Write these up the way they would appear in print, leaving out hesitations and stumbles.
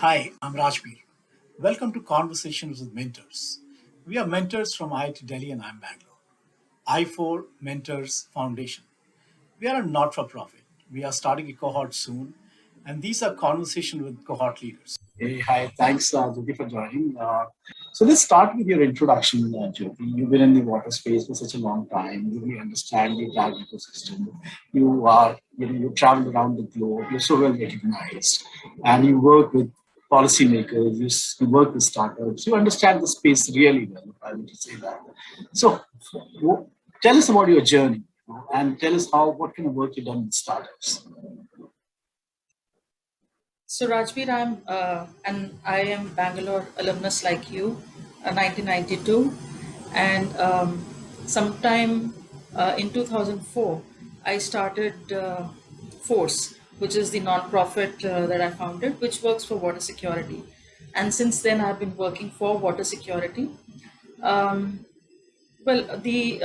Hi, I'm Rajbir. Welcome to Conversations with Mentors. We are mentors from IIT Delhi and I'm Bangalore. I4 Mentors Foundation. We are a not for profit. We are starting a cohort soon, and these are conversations with cohort leaders. Hey, hi. Thanks, Jyoti, for joining. So let's start with your introduction, Jyoti. You've been in the water space for such a long time. You really understand the entire ecosystem. You travel around the globe. You're so well recognized, and you work with policymakers. You work with startups. You understand the space really well. If I would say that. So, w- tell us about your journey, and tell us what kind of work you've done with startups. So Rajbir, and I am Bangalore alumnus like you, 1992, and sometime in 2004, I started Force, which is the non-profit that I founded, which works for water security, and since then I've been working for water security. Um, well, we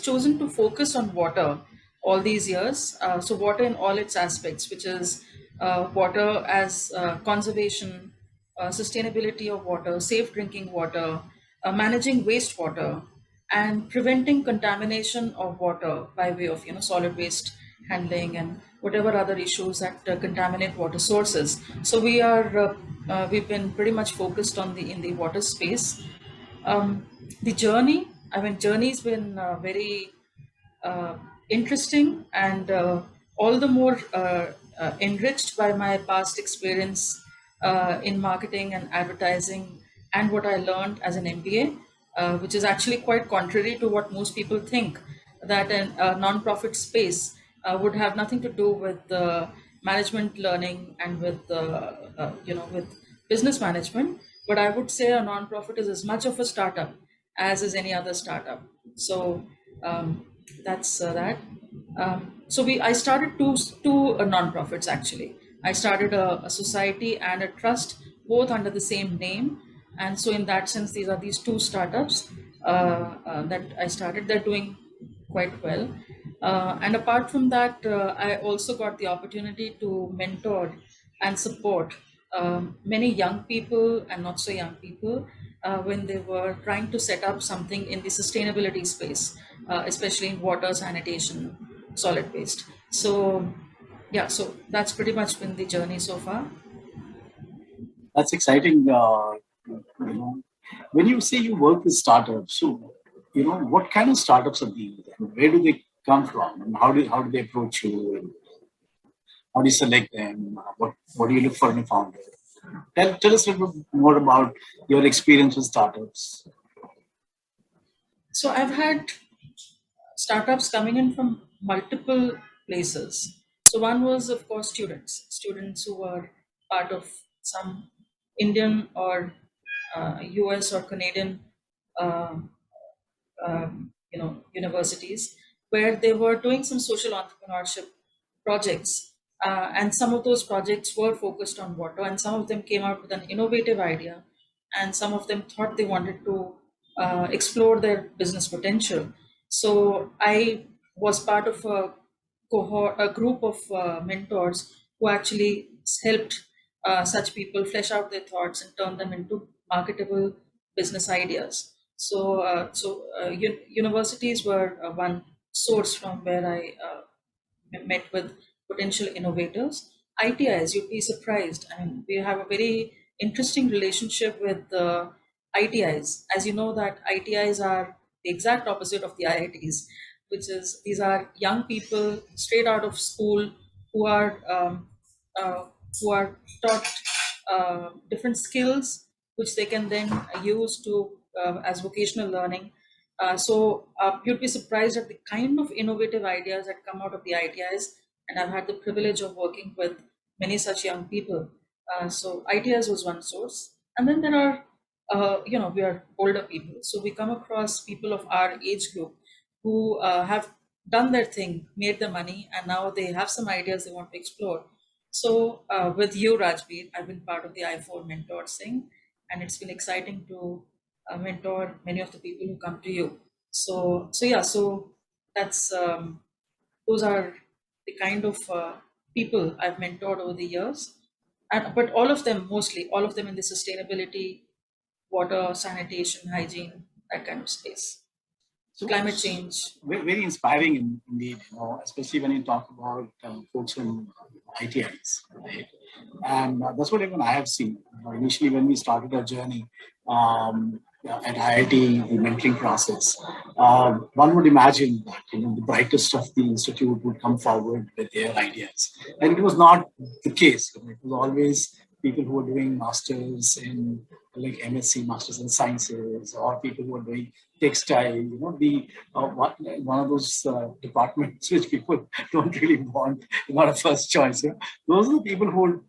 chosen to focus on water all these years. So water in all its aspects, which is water as conservation, sustainability of water, safe drinking water, managing wastewater, and preventing contamination of water by way of solid waste handling and whatever other issues that contaminate water sources. So we've been pretty much focused on the in the water space. The journey, I mean, journey's been very interesting and all the more enriched by my past experience in marketing and advertising and what I learned as an MBA, which is actually quite contrary to what most people think, that a non-profit space would have nothing to do with management learning and with business management. But I would say a non-profit is as much of a startup as is any other startup. So um, that's that. I started two non-profits actually. I started a society and a trust, both under the same name, and so in that sense, these two startups that I started. They're doing quite well, and apart from that, I also got the opportunity to mentor and support many young people and not so young people when they were trying to set up something in the sustainability space, especially in water, sanitation, solid waste. So, yeah, so that's pretty much been the journey so far. That's exciting. When you say you work with startups, so what kind of startups are these, and where do they come from, and how do they approach you, and how do you select them? What do you look for in a founder? Tell us a little bit more about your experience with startups. So I've had startups coming in from multiple places. So one was, of course, students who were part of some Indian or US or Canadian uh, universities where they were doing some social entrepreneurship projects. And some of those projects were focused on water, and some of them came out with an innovative idea, and some of them thought they wanted to explore their business potential. So I was part of a cohort, a group of mentors who actually helped such people flesh out their thoughts and turn them into marketable business ideas. Universities were one source from where I met with potential innovators. ITIs, you'd be surprised. I mean, we have a very interesting relationship with ITIs. As you know, that ITIs are the exact opposite of the IITs, which is these are young people straight out of school who are uh, who are taught different skills which they can then use to as vocational learning. You'd be surprised at the kind of innovative ideas that come out of the ITIs, and I've had the privilege of working with many such young people. So ITIs was one source, and then there are, we are older people, so we come across people of our age group who have done their thing, made the money, and now they have some ideas they want to explore. So with you, Rajbir, I've been part of the I4 mentors thing, and it's been exciting to mentor many of the people who come to you. So yeah, so that's those are the kind of people I've mentored over the years, and but all of them, mostly all of them in the sustainability, water, sanitation, hygiene, that kind of space, So, climate change. very inspiring indeed, especially when you talk about folks from ITIs, right? And that's what even I have seen. Initially, when we started our journey at IIT, the mentoring process, one would imagine that the brightest of the institute would come forward with their ideas, and it was not the case. It was always people who were doing masters in like MSc, masters in sciences, or people who were doing textile. The one of those departments which people don't really want, not a first choice. Those are the people who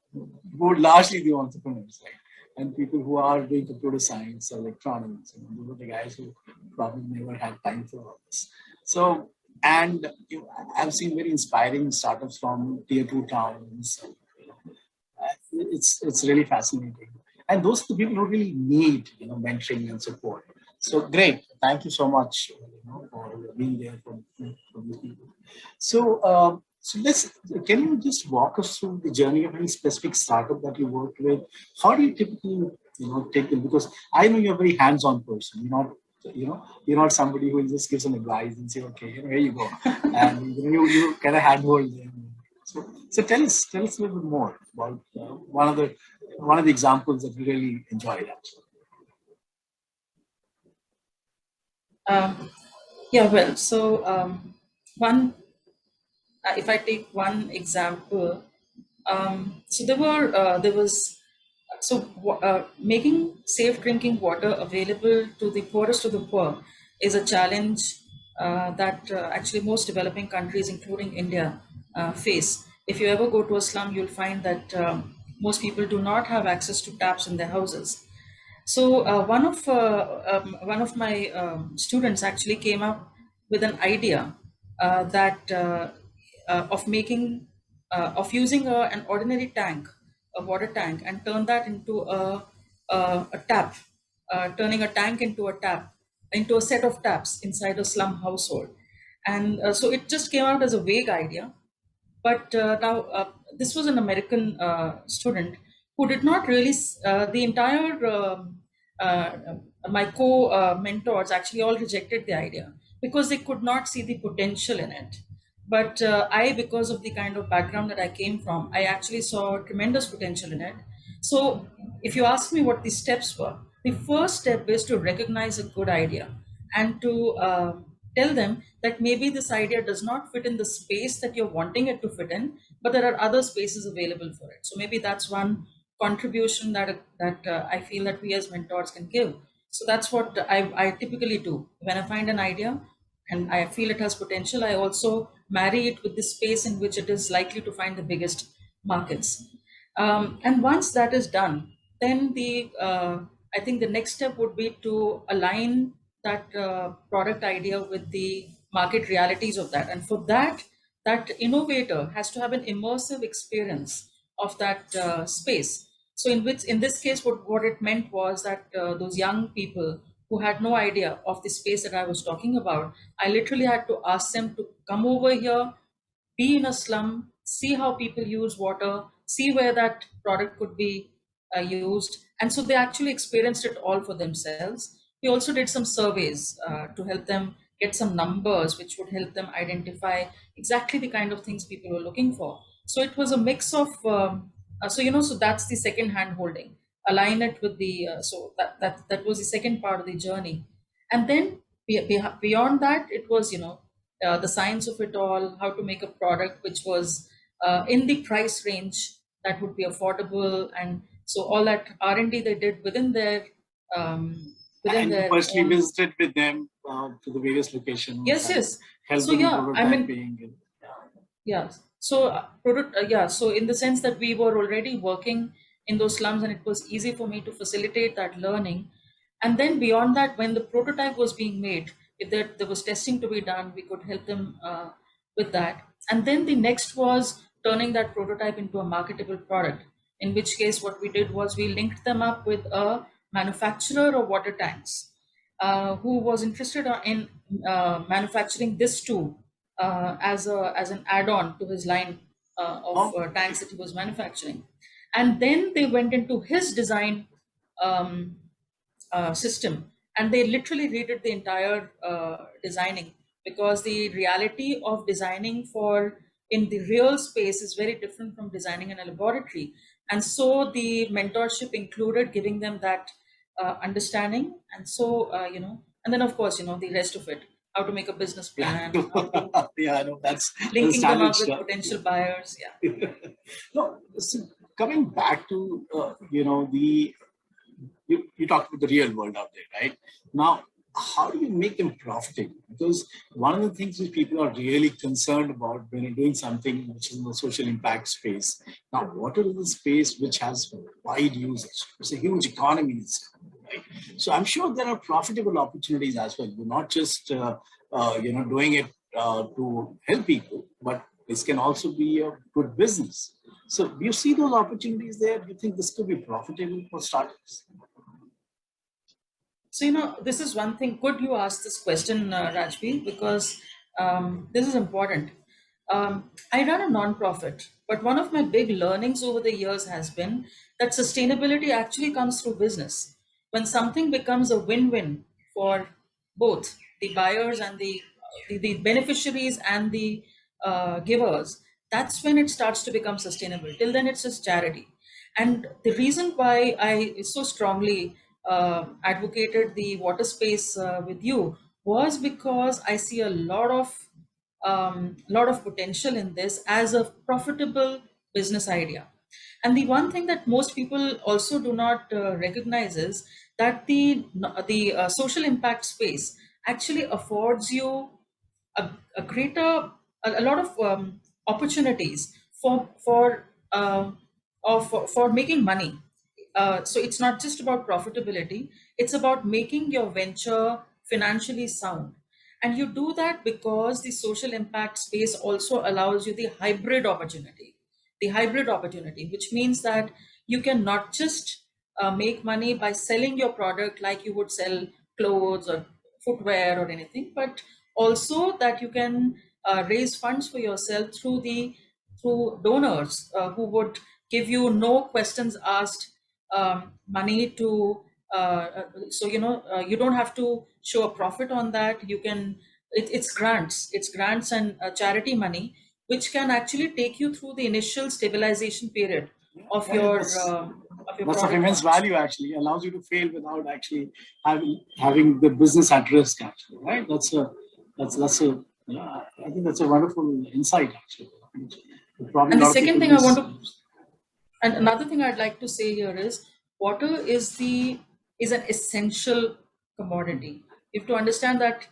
would largely be entrepreneurs, right? And people who are doing computer science or electronics, those are the guys who probably never had time for all this. So, and I've seen very inspiring startups from tier two towns. It's really fascinating, and those are the people who really need mentoring and support. So great, thank you so much for being there for these people. So let's, can you just walk us through the journey of any specific startup that you worked with? How do you typically take them? Because I know you're a very hands-on person. You're not somebody who will just give some advice and say, okay, here you go, and you kind of handhold them. So tell us a little bit more about one of the examples that you really enjoyed. Um, yeah, well, so one, if I take one example, so there was making safe drinking water available to the poorest of the poor is a challenge that actually most developing countries, including India, face. If you ever go to a slum, you'll find that most people do not have access to taps in their houses. So one of my students actually came up with an idea that of making of using an ordinary tank, a water tank, and turn that into a tap, turning a tank into a tap, into a set of taps inside a slum household. And so it just came out as a vague idea, but now this was an American student who did not really, the entire, uh, my co mentors actually all rejected the idea because they could not see the potential in it. But I, because of the kind of background that I came from, I actually saw tremendous potential in it. So if you ask me what the steps were, the first step is to recognize a good idea and to tell them that maybe this idea does not fit in the space that you're wanting it to fit in, but there are other spaces available for it. So maybe that's one contribution that I feel that we as mentors can give. So that's what I typically do when I find an idea and I feel it has potential. I also marry it with the space in which it is likely to find the biggest markets. And once that is done, then I think the next step would be to align that product idea with the market realities of that. And for that, that innovator has to have an immersive experience of that space. So in this case, what it meant was that those young people who had no idea of the space that I was talking about, I literally had to ask them to come over here, be in a slum, see how people use water, see where that product could be used. And so they actually experienced it all for themselves. We also did some surveys to help them get some numbers, which would help them identify exactly the kind of things people were looking for. So it was a mix of, so that's the second hand holding. Align it with the, so that was the second part of the journey. And then beyond that, it was, the science of it all, how to make a product which was in the price range that would be affordable, and so all that R&D they did um, within And you their personally own. visited with them to the various locations Yes, and yes. helped So them in yeah, I mean, prototyping. And, yeah. So, yeah. So, in the sense that we were already working in those slums, and it was easy for me to facilitate that learning. And then beyond that, when the prototype was being made, if there was testing to be done, we could help them with that. And then the next was turning that prototype into a marketable product. In which case, what we did was we linked them up with a manufacturer of water tanks who was interested in manufacturing this too as an add-on to his line. of Oh, tanks that he was manufacturing. And then they went into his design um, system, and they literally redid the entire designing, because the reality of designing for in the real space is very different from designing in a laboratory. And so the mentorship included giving them that understanding. And so and then of course the rest of it, how to make a business yeah. plan, how to Yeah, I know that's linking them standard up with stuff. potential buyers. Yeah. No, so coming back to the you talked about the real world out there, right? Now, how do you make them profitable? Because one of the things which people are really concerned about when you're doing something which is in the social impact space. Now, water is a space which has wide usage. It's a huge economy, right? So I'm sure there are profitable opportunities as well. You're not just doing it to help people, but this can also be a good business. So do you see those opportunities there? Do you think this could be profitable for startups? So, this is one thing. Could you ask this question, Rajbi? Because this is important. I run a nonprofit, but one of my big learnings over the years has been that sustainability actually comes through business. When something becomes a win-win for both the buyers and the beneficiaries and the givers, that's when it starts to become sustainable. Till then, it's just charity. And the reason why I so strongly advocated the water space with you was because I see a lot of potential in this as a profitable business idea. And the one thing that most people also do not recognize is that the social impact space actually affords you a greater a lot of opportunities for making money. So it's not just about profitability; it's about making your venture financially sound. And you do that because the social impact space also allows you the hybrid opportunity, which means that you can not just make money by selling your product like you would sell clothes or footwear or anything, but also that you can raise funds for yourself through donors who would give you no questions asked money to so you don't have to show a profit on that. It's grants and charity money, which can actually take you through the initial stabilization period of Yeah, your that's of product immense launch. value. Actually, it allows you to fail without actually having the business at risk. Actually, right? That's a yeah. I think that's a wonderful insight. Actually, probably a And the lot of second people thing I want miss. to And another thing I'd like to say here is water is an essential commodity. You have to understand that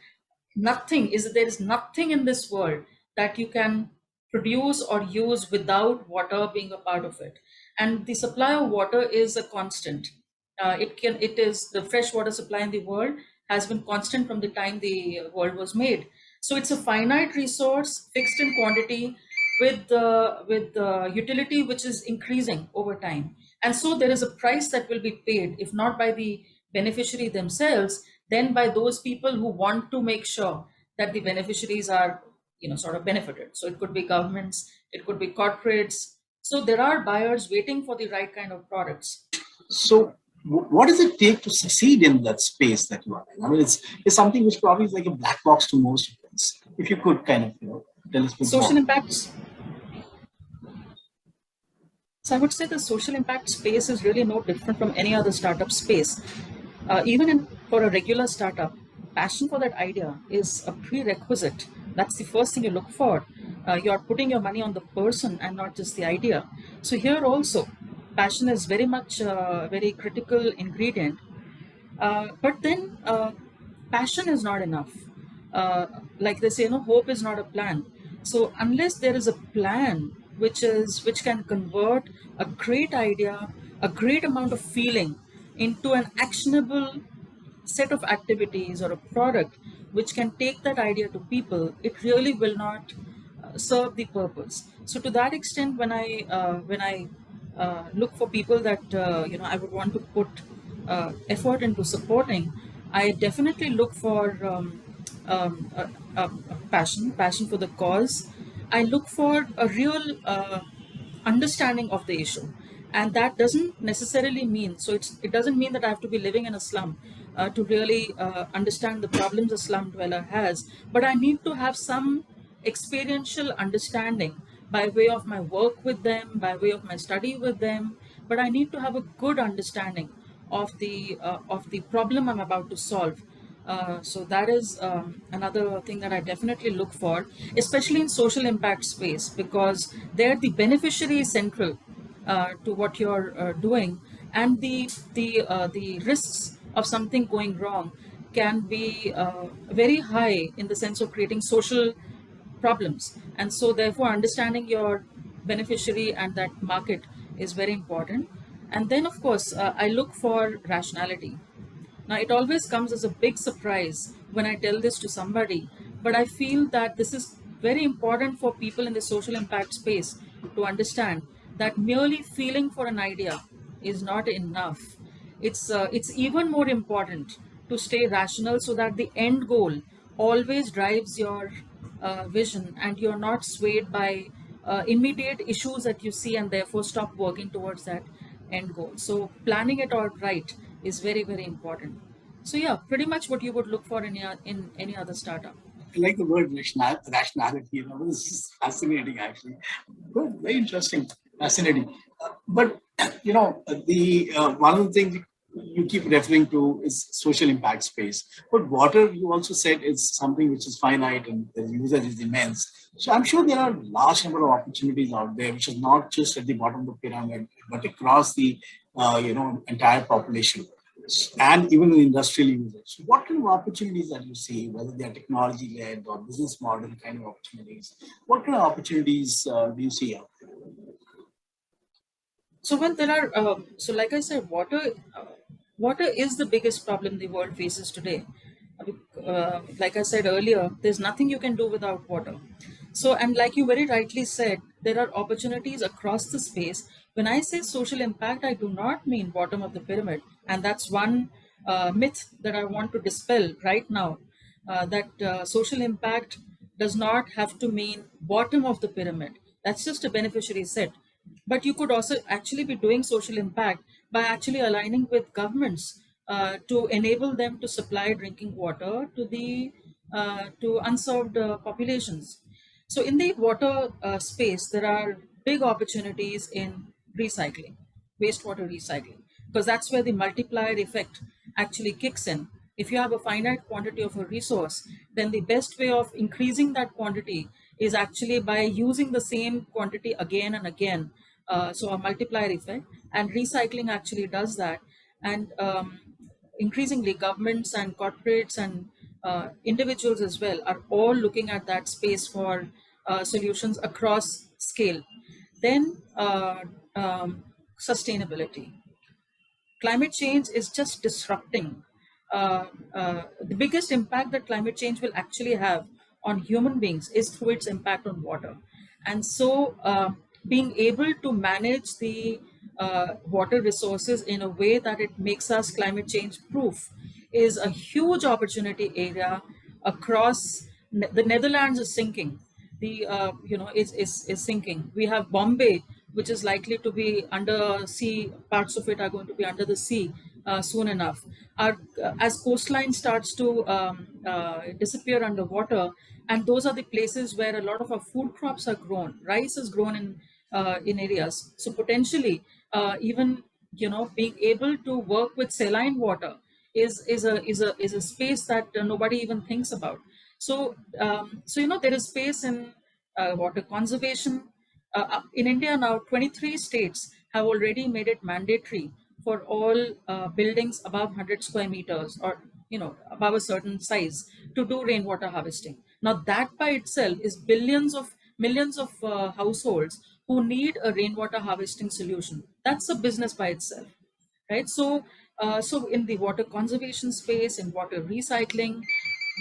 there is nothing in this world that you can produce or use without water being a part of it. And the supply of water is a constant. It is the fresh water supply in the world has been constant from the time the world was made. So it's a finite resource, fixed in quantity, with the utility which is increasing over time. And so there is a price that will be paid, if not by the beneficiary themselves, then by those people who want to make sure that the beneficiaries are sort of benefited. So it could be governments, it could be corporates. So there are buyers waiting for the right kind of products. So, what does it take to succeed in that space that you are in? I mean, it's something which probably is like a black box to most of us. If you could kind of tell us a bit Social more. impacts. So I would say the social impact space is really no different from any other startup space. For a regular startup, passion for that idea is a prerequisite. That's the first thing you look for. You're putting your money on the person and not just the idea. So here also, passion is very much a very critical ingredient. But then passion is not enough. Like they say, hope is not a plan. So unless there is a plan which can convert a great idea, a great amount of feeling into an actionable set of activities or a product which can take that idea to people, it really will not serve the purpose. So to that extent, when I look for people that I would want to put effort into supporting, I definitely look for passion for the cause, I look for a real understanding of the issue, and that doesn't necessarily mean, it doesn't mean that I have to be living in a slum to really understand the problems a slum dweller has, but I need to have some experiential understanding by way of my work with them, by way of my study with them. But I need to have a good understanding of the problem I'm about to solve. So that is another thing that I definitely look for, especially in social impact space, because there the beneficiary is central to what you're doing, and the risks of something going wrong can be very high in the sense of creating social problems. And so therefore understanding your beneficiary and that market is very important. And then of course I look for rationality. Now, it always comes as a big surprise when I tell this to somebody, but I feel that this is very important for people in the social impact space to understand that merely feeling for an idea is not enough. It's even more important to stay rational so that the end goal always drives your vision, and you're not swayed by immediate issues that you see and therefore stop working towards that end goal. So planning it out right is very, very important. So yeah, pretty much what you would look for in any other startup. I like the word rationality. This is fascinating, actually. Good, very interesting, fascinating. But the one of the things you keep referring to is social impact space. But water, you also said, is something which is finite and the usage is immense. So I'm sure there are a large number of opportunities out there, which is not just at the bottom of the pyramid, but across the entire population and even in industrial usage. What kind of opportunities that you see, whether they are technology led or business model kind of opportunities? What kind of opportunities do you see out there? So when there are, so like I said, water is the biggest problem the world faces today. Like I said earlier, there's nothing you can do without water. So, and like you very rightly said, there are opportunities across the space. When I say social impact, I do not mean bottom of the pyramid, and that's one myth that I want to dispel right now. That social impact does not have to mean bottom of the pyramid. That's just a beneficiary set. But you could also actually be doing social impact by actually aligning with governments to enable them to supply drinking water to the to unserved populations. So in the water space, there are big opportunities in recycling, wastewater recycling, because that's where the multiplier effect actually kicks in. If you have a finite quantity of a resource, then the best way of increasing that quantity is actually by using the same quantity again and again. So a multiplier effect, and recycling actually does that. And increasingly, governments and corporates and individuals as well are all looking at that space for solutions across scale. Then sustainability. Climate change is just disrupting. The biggest impact that climate change will actually have on human beings is through its impact on water. And so, being able to manage the water resources in a way that it makes us climate change proof is a huge opportunity area across. The Netherlands is sinking. The is sinking. We have Bombay, which is likely to be under sea. Parts of it are going to be under the sea soon enough. As coastline starts to disappear underwater, and those are the places where a lot of our food crops are grown. Rice is grown in areas. So potentially, even being able to work with saline water is a space that nobody even thinks about. So there is space in water conservation. In India now, 23 states have already made it mandatory for all buildings above 100 square meters, or above a certain size, to do rainwater harvesting. Now that by itself is billions of millions of households who need a rainwater harvesting solution. That's a business by itself, right? So in the water conservation space, in water recycling,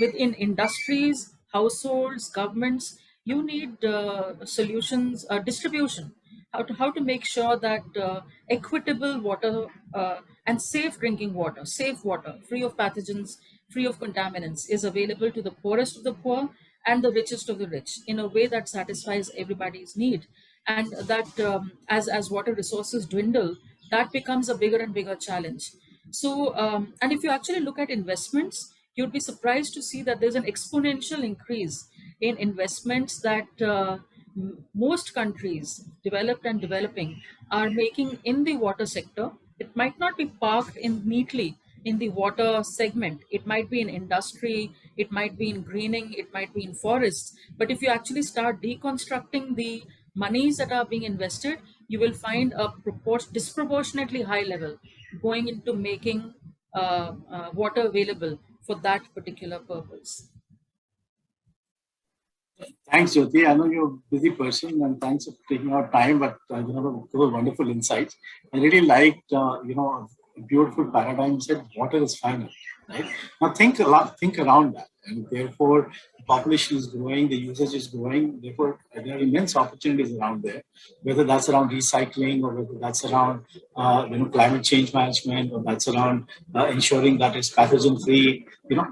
within industries, households, governments, you need solutions, distribution, how to make sure that equitable water and safe drinking water, safe water, free of pathogens, free of contaminants, is available to the poorest of the poor, and the richest of the rich in a way that satisfies everybody's need. And that as water resources dwindle, that becomes a bigger and bigger challenge. So, and if you actually look at investments, you'd be surprised to see that there's an exponential increase in investments that most countries, developed and developing, are making in the water sector. It might not be parked in neatly in the water segment. It might be in industry, it might be in greening, it might be in forests. But if you actually start deconstructing the monies that are being invested, you will find a disproportionately high level going into making water available for that particular purpose. Thanks, Jyoti. I know you're a busy person, and thanks for taking our time. But those wonderful insights. I really liked, a beautiful paradigm. You said water is finite, right? Now think a lot, think around that, and therefore the population is growing, the usage is growing. Therefore, there are immense opportunities around there. Whether that's around recycling, or whether that's around climate change management, or that's around ensuring that it's pathogen free.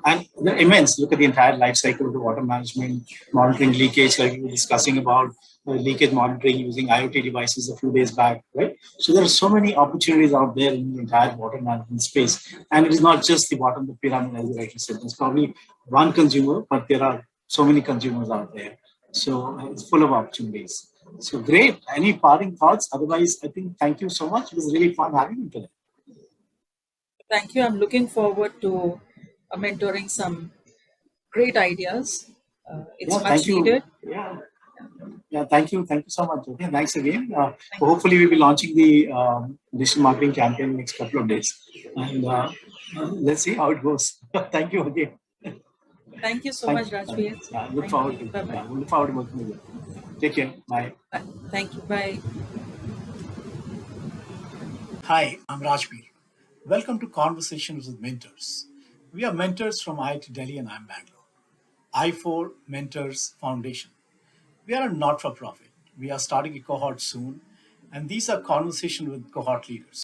And they're immense. Look at the entire life cycle of the water management, monitoring leakage, like we were discussing about leakage monitoring using IoT devices a few days back, right? So there are so many opportunities out there in the entire water management space. And it is not just the bottom of the pyramid, as you rightly said. There's probably one consumer, but there are so many consumers out there. So it's full of opportunities. So great. Any parting thoughts? Otherwise, I think thank you so much. It was really fun having you today. Thank you. I'm looking forward to mentoring some great ideas. Yeah, It's thank much you. needed. Yeah. Yeah, thank you. Thank you so much. Okay, thanks again. Thank you. Hopefully, we'll be launching the digital marketing campaign in the next couple of days. And let's see how it goes. Thank you again. Thank you so Thank much, you. Rajveer. Look Thank forward you. to. Bye bye. Yeah, we look forward to working with you. Take care. Bye. Thank you. Bye. Hi, I'm Rajbir. Welcome to Conversations with Mentors. We are mentors from IIT Delhi and I'm Bangalore. I4 Mentors Foundation. We are a not for profit. We are starting a cohort soon, and these are conversations with cohort leaders.